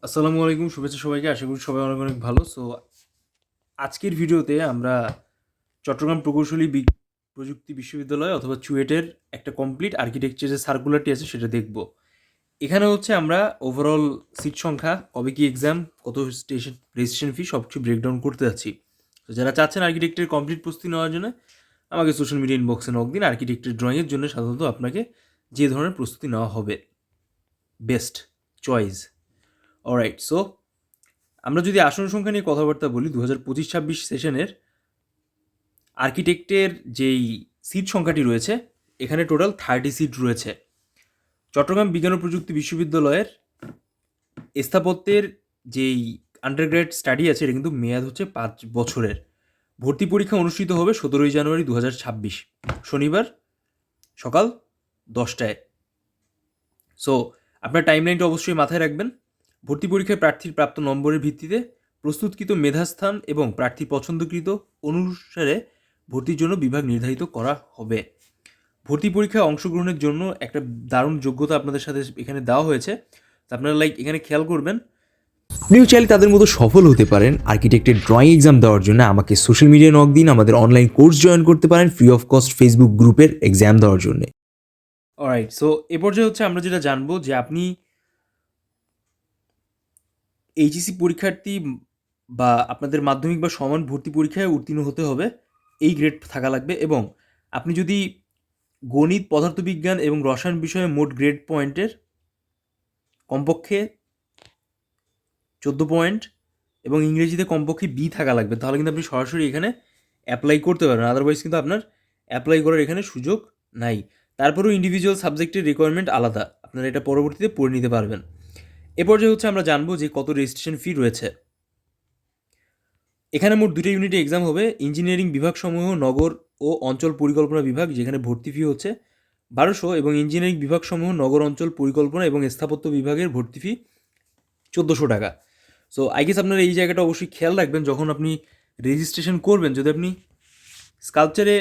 আসসালামু আলাইকুম, শুভেচ্ছা সবাইকে। আশা করি সবাই অনেক অনেক ভালো। সো আজকের ভিডিওতে আমরা চট্টগ্রাম প্রযুক্তি বিশ্ববিদ্যালয় অথবা চুয়েটের একটা কমপ্লিট আর্কিটেকচারের সার্কুলারটি আছে সেটা দেখব। এখানে হচ্ছে আমরা ওভারঅল সিট সংখ্যা, কবে কি এক্সাম, কত রেজিস্ট্রেশন ফি সব কিছু ব্রেকডাউন করতে যাচ্ছি। তো যারা চাচ্ছেন আর্কিটেক্টের কমপ্লিট প্রস্তুতি নেওয়ার জন্য আমাকে সোশ্যাল মিডিয়া ইনবক্সে নক দিন। আর্কিটেক্টের ড্রয়িংয়ের জন্য সাধারণত আপনাকে যে ধরনের প্রস্তুতি নেওয়া হবে বেস্ট চয়েস। অলরাইট, সো আমরা যদি আসন সংখ্যা নিয়ে কথাবার্তা বলি, 2025-26 সেশনের আর্কিটেক্টের যেই সিট সংখ্যাটি রয়েছে, এখানে টোটাল 30 সিট রয়েছে। চট্টগ্রাম বিজ্ঞান ও প্রযুক্তি বিশ্ববিদ্যালয়ের স্থাপত্যের যেই আন্ডারগ্রেড স্টাডি আছে এটা কিন্তু মেয়াদ হচ্ছে 5 বছরের। ভর্তি পরীক্ষা অনুষ্ঠিত হবে 17 জানুয়ারি 2026 শনিবার সকাল 10টায়। সো আপনার টাইমলাইনটা অবশ্যই মাথায় রাখবেন। ভর্তি পরীক্ষায় প্রার্থীর প্রাপ্ত নম্বরের ভিত্তিতে প্রস্তুতকৃত মেধাস্থান এবং প্রার্থী পছন্দকৃত অনুসারে ভর্তির জন্য বিভাগ নির্ধারিত করা হবে। ভর্তি পরীক্ষায় অংশগ্রহণের জন্য একটা দারুণ যোগ্যতা আপনাদের সাথে এখানে দেওয়া হয়েছে। আপনারা এখানে খেয়াল করবেন, আপনিও চাইলে তাদের মতো সফল হতে পারেন। আর্কিটেক্টের ড্রয়িং এক্সাম দেওয়ার জন্য আমাকে সোশ্যাল মিডিয়ায় নক দিন। আমাদের অনলাইন কোর্স জয়েন করতে পারেন ফ্রি অফ কস্ট ফেসবুক গ্রুপের এক্সাম দেওয়ার জন্য। অলরাইট, সো এ পর্যায়ে হচ্ছে আমরা যেটা জানবো যে আপনি এইচএসসি পরীক্ষার্থী বা আপনাদের মাধ্যমিক বা সমান ভর্তি পরীক্ষায় উত্তীর্ণ হতে হবে, এই গ্রেড থাকা লাগবে। এবং আপনি যদি গণিত, পদার্থবিজ্ঞান এবং রসায়ন বিষয়ে মোট গ্রেড পয়েন্টের কমপক্ষে 14 পয়েন্ট এবং ইংরেজিতে কমপক্ষে বি থাকা লাগবে, তাহলে কিন্তু আপনি সরাসরি এখানে অ্যাপ্লাই করতে পারবেন। আদারওয়াইজ কিন্তু আপনার অ্যাপ্লাই করার এখানে সুযোগ নাই। তারপরেও ইন্ডিভিজুয়াল সাবজেক্টের রিকোয়ারমেন্ট আলাদা, আপনারা এটা পরবর্তীতে পড়ে নিতে পারবেন। এ পর্যায়ে হচ্ছে আমরা জানবো যে কত রেজিস্ট্রেশন ফি রয়েছে। এখানে মোট 2টা ইউনিটে এক্সাম হবে। ইঞ্জিনিয়ারিং বিভাগসমূহ, নগর ও অঞ্চল পরিকল্পনা বিভাগ, যেখানে ভর্তি ফি হচ্ছে 1200, এবং ইঞ্জিনিয়ারিং বিভাগসমূহ, নগর অঞ্চল পরিকল্পনা এবং স্থাপত্য বিভাগের ভর্তি ফি 1400 টাকা। সো আই গেস আপনারা এই জায়গাটা অবশ্যই খেয়াল রাখবেন যখন আপনি রেজিস্ট্রেশন করবেন। যদি আপনি স্কাল্পচারে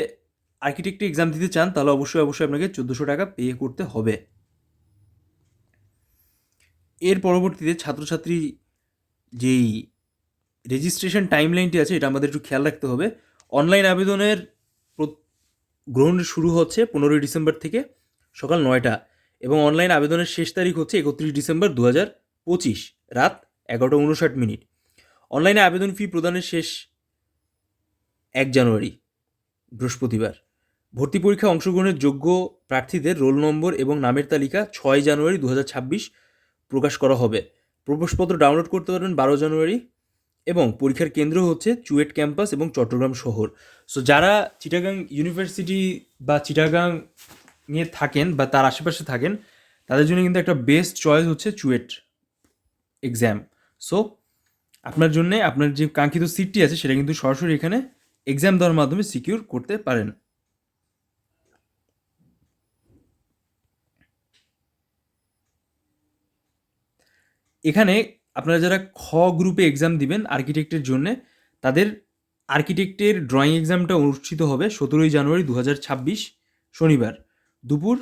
আর্কিটেক্টে এক্সাম দিতে চান তাহলে অবশ্যই আপনাকে 1400 টাকা পে করতে হবে। এর পরবর্তীতে ছাত্রছাত্রী যেই রেজিস্ট্রেশন টাইমলাইনটি আছে এটা আমাদের একটু খেয়াল রাখতে হবে। অনলাইন আবেদনের গ্রহণ শুরু হচ্ছে 15 ডিসেম্বর থেকে সকাল 9টা, এবং অনলাইন আবেদনের শেষ তারিখ হচ্ছে 31 ডিসেম্বর 2025 রাত 11:59। অনলাইনে আবেদন ফি প্রদানের শেষ 1 জানুয়ারি বৃহস্পতিবার। ভর্তি পরীক্ষায় অংশগ্রহণের যোগ্য প্রার্থীদের রোল নম্বর এবং নামের তালিকা 6 জানুয়ারি 2026 প্রকাশ করা হবে। প্রবেশপত্র ডাউনলোড করতে পারবেন 12 জানুয়ারি, এবং পরীক্ষার কেন্দ্র হচ্ছে চুয়েট ক্যাম্পাস এবং চট্টগ্রাম শহর। সো যারা চিটাগাং ইউনিভার্সিটি বা চিটাগাংয়ে থাকেন বা তার আশেপাশে থাকেন, তাদের জন্য কিন্তু একটা বেস্ট চয়েস হচ্ছে চুয়েট এক্সাম। সো আপনার জন্যে আপনার যে কাঙ্ক্ষিত সিটটি আছে সেটা কিন্তু সরাসরি এখানে এক্সাম দেওয়ার মাধ্যমে সিকিউর করতে পারেন। এখানে আপনারা যারা খ গ্রুপে এক্সাম দিবেন আর্কিটেক্টের জন্য, তাদের আর্কিটেক্টের ড্রয়িং এক্সামটা অনুষ্ঠিত হবে 17 জানুয়ারি 2026 শনিবার দুপুর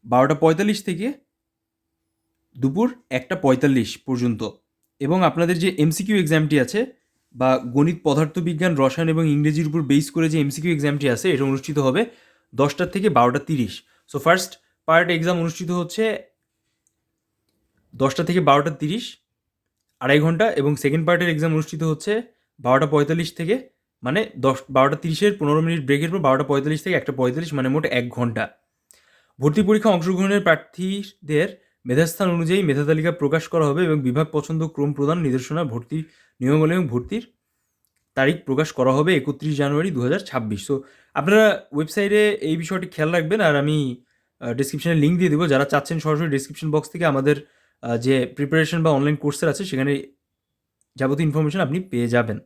12:45 থেকে দুপুর 1:45 পর্যন্ত। এবং আপনাদের যে এমসিকিউ এক্সামটি আছে বা গণিত, পদার্থবিজ্ঞান, রসায়ন এবং ইংরেজির উপর বেস করে যে এমসিকিউ এক্সামটি আছে এটা অনুষ্ঠিত হবে 10টা থেকে 12:30। সো ফার্স্ট পার্ট এক্সাম অনুষ্ঠিত হচ্ছে 10টা থেকে 12:30, 2.5 ঘন্টা, এবং সেকেন্ড পার্টের এক্সাম অনুষ্ঠিত হচ্ছে 12:45 থেকে, মানে 12:30-এর 15 মিনিট ব্রেকের পর 12:45 থেকে 1:45, মানে মোট 1 ঘন্টা। ভর্তি পরীক্ষা অংশগ্রহণের প্রার্থীদের মেধাস্থান অনুযায়ী মেধা তালিকা প্রকাশ করা হবে এবং বিভাগ পছন্দ ক্রম প্রদান নির্দেশনা, ভর্তির নিয়মাবলী এবং ভর্তির তারিখ প্রকাশ করা হবে 31 জানুয়ারি 2026। সো আপনারা ওয়েবসাইটে এই বিষয়টি খেয়াল রাখবেন। আর আমি ডিসক্রিপশানে লিঙ্ক দিয়ে দেবো, যারা চাচ্ছেন সরাসরি ডিসক্রিপশন বক্স থেকে আমাদের যে প্রিপারেশন বা অনলাইন কোর্সের আছে সেখানে যাবতীয় ইনফরমেশন আপনি পেয়ে যাবেন।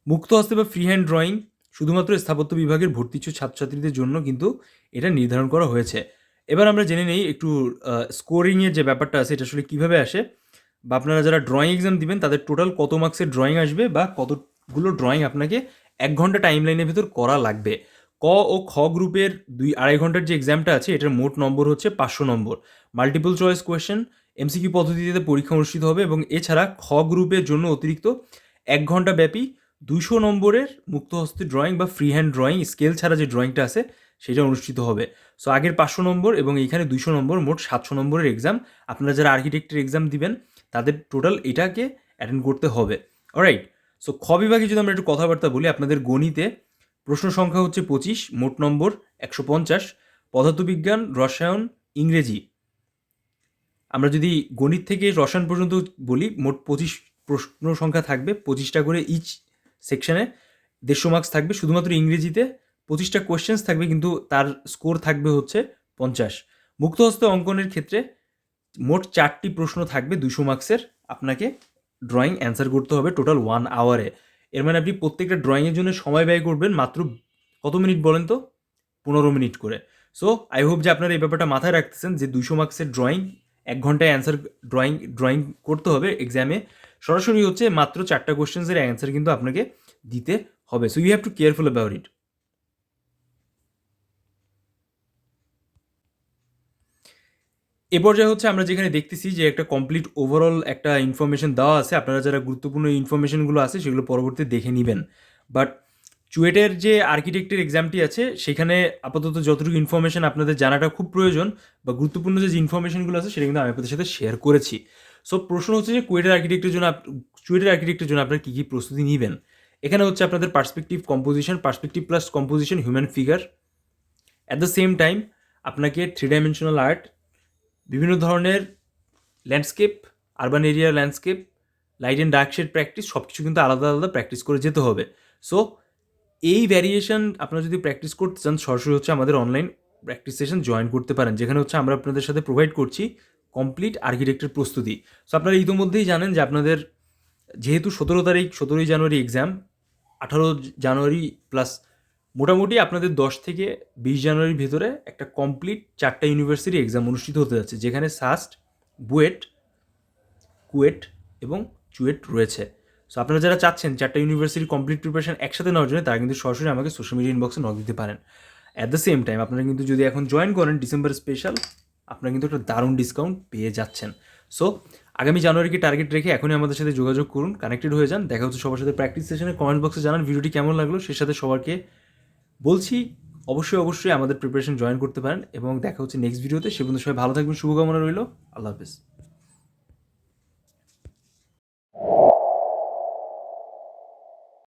মুক্ত হস্তে বা ফ্রি হ্যান্ড ড্রয়িং শুধুমাত্র স্থাপত্য বিভাগের ভর্তিচ্ছু ছাত্রছাত্রীদের জন্য কিন্তু এটা নির্ধারণ করা হয়েছে। এবার আমরা জেনে নেই একটু স্কোরিংয়ের যে ব্যাপারটা আছে এটা আসলে কীভাবে আসে, বা আপনারা যারা ড্রয়িং এক্সাম দিবেন তাদের টোটাল কত মার্কসের ড্রয়িং আসবে বা কতগুলো ড্রয়িং আপনাকে 1 ঘন্টা টাইম লাইনের ভেতর করা লাগবে। ক ও খ গ্রুপের 2-2.5 ঘন্টার যে এক্সামটা আছে এটার মোট নম্বর হচ্ছে 500 নম্বর। মাল্টিপল চয়েস কোয়েশ্চেন এমসিকিউ পদ্ধতিতে পরীক্ষা অনুষ্ঠিত হবে এবং এছাড়া খ গ্রুপের জন্য অতিরিক্ত 1 ঘন্টা ব্যাপী 200 নম্বরের মুক্তহস্তে ড্রয়িং বা ফ্রি হ্যান্ড ড্রয়িং স্কেল ছাড়া যে ড্রয়িংটা আছে সেটা অনুষ্ঠিত হবে। সো আগের 500 নম্বর এবং এইখানে 200 নম্বর, মোট 700 নম্বরের এক্সাম আপনারা যারা আর্কিটেক্টের এক্সাম দিবেন তাদের টোটাল এটাকে অ্যাটেন্ড করতে হবে। অলরাইট, সো খ বিভাগে যদি আমরা একটু কথাবার্তা বলি, আপনাদের গণিতে প্রশ্ন সংখ্যা হচ্ছে 25, মোট নম্বর 150, পদার্থবিজ্ঞান, রসায়ন, ইংরেজি, আমরা যদি গণিত থেকে রসায়ন পর্যন্ত বলি, মোট 25 প্রশ্ন সংখ্যা থাকবে, 25টা করে ইচ সেকশনে 150 মার্কস থাকবে। শুধুমাত্র ইংরেজিতে 25টা কোয়েশ্চেন্স থাকবে, কিন্তু তার স্কোর থাকবে হচ্ছে 50। মুক্তহস্ত অঙ্কনের ক্ষেত্রে মোট 4টি প্রশ্ন থাকবে 200 মার্কসের, আপনাকে ড্রয়িং অ্যান্সার করতে হবে টোটাল 1 আওয়ারে। এর মানে আপনি প্রত্যেকটা ড্রয়িংয়ের জন্য সময় ব্যয় করবেন মাত্র কত মিনিট বলেন তো? 15 মিনিট করে। সো আই হোপ যে আপনারা এই ব্যাপারটা মাথায় রাখতেছেন যে 200 মার্কসের ড্রয়িং 1 ঘন্টায় অ্যান্সার ড্রয়িং করতে হবে এক্সামে। সরাসরি হচ্ছে মাত্র 4টা কোয়েশ্চেন্সের অ্যান্সার কিন্তু আপনাকে দিতে হবে। So you have to careful about it. এ পর্যায়ে হচ্ছে আমরা যেখানে দেখতেছি যে একটা কমপ্লিট ওভারঅল একটা ইনফরমেশন দেওয়া আছে, আপনারা যারা গুরুত্বপূর্ণ ইনফরমেশনগুলো আছে সেগুলো পরবর্তীতে দেখে নেবেন। বাট চুয়েটের যে আর্কিটেক্টের এক্সামটি আছে সেখানে আপাতত যতটুকু ইনফরমেশন আপনাদের জানাটা খুব প্রয়োজন বা গুরুত্বপূর্ণ যে ইনফরমেশনগুলো আছে সেটা কিন্তু আমি আপনাদের সাথে শেয়ার করেছি। সো প্রশ্ন হচ্ছে যে চুয়েটের আর্কিটেক্টের জন্য আপনারা কী কী প্রস্তুতি নেবেন। এখানে হচ্ছে আপনাদের perspective plus composition, human figure. At the same time আপনাকে 3 ডাইমেনশনাল আর্ট, বিভিন্ন ধরনের landscape, urban area landscape, light and dark shade practice, সব কিছু কিন্তু আলাদা আলাদা প্র্যাকটিস করে যেতে হবে। সো এই ভ্যারিয়েশন আপনারা যদি প্র্যাকটিস করতে চান, সরাসরি হচ্ছে আমাদের অনলাইন প্র্যাকটিস সেশন জয়েন করতে পারেন, যেখানে হচ্ছে আমরা আপনাদের সাথে প্রোভাইড করছি কমপ্লিট আর্কিটেক্টের প্রস্তুতি। সো আপনারা ইতিমধ্যেই জানেন যে আপনাদের যেহেতু 17ই জানুয়ারি এক্সাম, 18 জানুয়ারি প্লাস মোটামুটি আপনাদের 10 থেকে 20 জানুয়ারির ভেতরে একটা কমপ্লিট 4টা ইউনিভার্সিটি এক্সাম অনুষ্ঠিত হতে যাচ্ছে, যেখানে সাস্ট, বুয়েট, কুয়েট এবং চুয়েট রয়েছে। সো আপনারা যারা চাচ্ছেন 4টা ইউনিভার্সিটির কমপ্লিট প্রিপারেশন একসাথে নেওয়ার জন্য, তারা কিন্তু সরাসরি আমাকে সোশ্যাল মিডিয়া ইনবক্সে নক দিতে পারেন। অ্যাট দ্য সেম টাইম আপনারা কিন্তু যদি এখন জয়েন করেন ডিসেম্বর স্পেশাল, আপনারা কিন্তু একটা দারুণ ডিসকাউন্ট পেয়ে যাচ্ছেন। সো আগামী জানুয়ারিকে টার্গেট রেখে এখনই আমাদের সাথে যোগাযোগ করুন, কানেক্টেড হয়ে যান। দেখা হচ্ছে সবার সাথে প্র্যাকটিস সেশনে। কমেন্ট বক্সে জানান ভিডিওটি কেমন লাগলো, সে সাথে সবাইকে বলছি অবশ্যই আমাদের প্রিপারেশন জয়েন করতে পারেন এবং দেখা হচ্ছে নেক্সট ভিডিওতে। সে পর্যন্ত সবাই ভালো থাকবেন, শুভকামনা রইল। আল্লাহ হাফেজ।